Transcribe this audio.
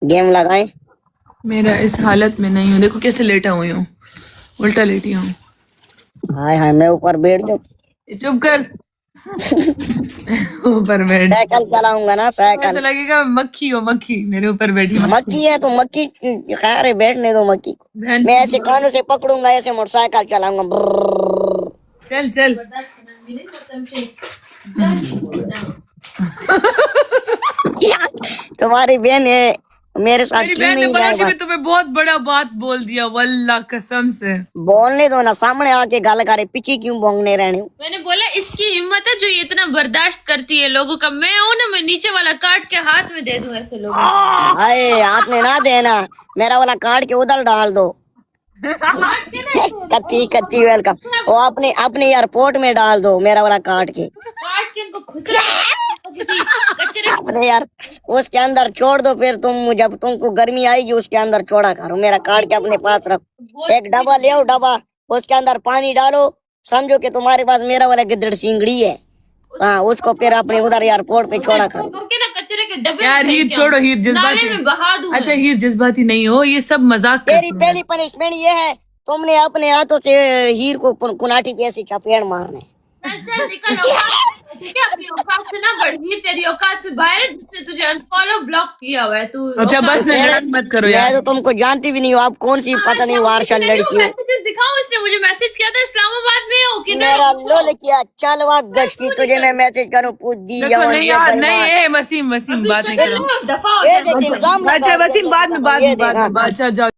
Game लगाए। मेरा इस हालत में नहीं हूँ, देखो कैसे लेटा हुई हूँ, उल्टा लेटी हूँ। हाय हाय, मैं ऊपर बैठ जाऊं। चुप कर। ऊपर बैठ। साइकिल चलाऊंगा ना, ऐसा साइकिल। लगेगा मक्खी हो, मक्खी मेरे ऊपर बैठी मक्खी है तो मक्खी, खैर है, बैठने दो मक्खी को। बहन। मैं ऐसे कानों से पकड़ूंगा, ऐसे मोटरसाइकिल चलाऊंगा, ब्रर्रर्र। चल चल। तुम्हारी बहन है, मेरे साथ मेरी क्यों बहन ने नहीं जाए बलोची में बस। तुम्हें बहुत बड़ा बात बोल दिया, वल्लाह कसम से। बोलने दो ना, सामने आके गल करे, पीछे क्यों बोंगने रहने हो? मैंने बोला इसकी हिम्मत है जो ये इतना बर्दाश्त करती है लोगों का। मैं हूं ना, मैं नीचे वाला काट के हाथ में दे दूं ऐसे लोगों को। हाय, हाथ में ना देना, मेरा वाला काट के उधर डाल दो। काट के ना कत्ती कत्ती वेलकम। वो अपने अपने एयरपोर्ट में डाल दो, मेरा वाला काट के। इनको खुसरा कचरे अपने यार उसके अंदर छोड़ दो, फिर तुम जब तुमको गर्मी आएगी उसके अंदर छोड़ा करो, मेरा काट के अपने पास रखो। एक डब्बा ले आओ, डब्बा, उसके अंदर पानी डालो, समझो कि तुम्हारे पास मेरा वाला गिद्दड़ सिंगड़ी है। हाँ, उसको फिर अपने उधर एयरपोर्ट पे छोड़ा करो। के ना कचरे के डब्बे यार में हीर फेंक के छोड़ो, आओ। हीर जज्बाती। नाले में बहा दूं अच्छा मैं। हीर जज्बाती नहीं हो, ये सब मजाक तेरी करते हैं। पहली पनिशमेंट ये है, तुमने अपने हाथों से हीर को कुनाठी पे ऐसे चपेड़ मारने। चल चल निकल औकात, ठीक है? अपनी औकात से ना बढ़ी, तेरी औकात से बाहर है, जिसने तुझे अनफॉलो ब्लॉक किया हुआ है तू। अच्छा औकात बस, से- लड़ाई मत करो मैं यार। तो तुमको जानती भी नहीं हूँ, आप कौन सी पता नहीं वारशल लड़की हो। मैसेजेस दिखाओ, उसने मुझे मैसेज किया था इस्लामाबाद में हो किधर मेरा हो? लोल किया, चल वक्त गश्ती, तुझे मैं मैसेज करूँ, पूछ दी देखो जवान नहीं ये यार, बलवान। नहीं ये वसीम, वसीम अभी बात नहीं शक्ल करो। में दफा हो ये जा। देख, इंतजाम अच्छा लगा दिया, वसीम, ये बाद में देखो, बाद ये में बाद देखा। में, अच्छा जाओ।